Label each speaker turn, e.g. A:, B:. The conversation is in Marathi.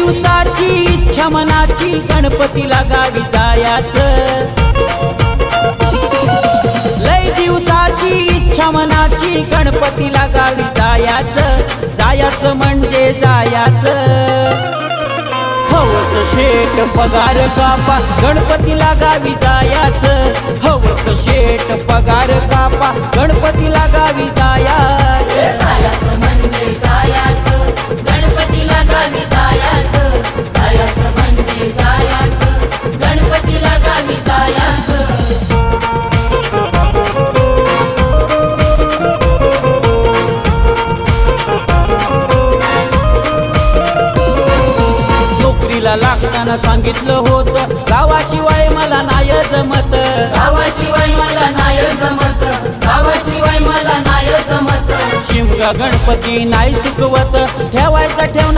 A: दिवसाची इच्छा मनाची गणपतीला गावी जायाचं, लय दिवसाची इच्छा मनाची गणपतीला गावी जायाचं, जायाचं म्हणजे जायाचं। हवं शेट पगार कापा गणपतीला गावी जायाचं, हवं शेट पगार कापा गणपतीला गावी जायाचं।
B: जायाचं म्हणजे जायाचं, गणपतीला गावी जायाचं, जायाचं म्हणजे जायाचं, गणपतीला गावी जायाचं।
A: नोकरीला लागताना सांगितलं होतं गावाशिवाय मला नाही जमत,
B: गावाशिवाय मला नाही जमत, गावाशिवाय मला नाही जमत।
A: शिमगा गणपती नाही चुकवत, ठेवायचा ठेवणार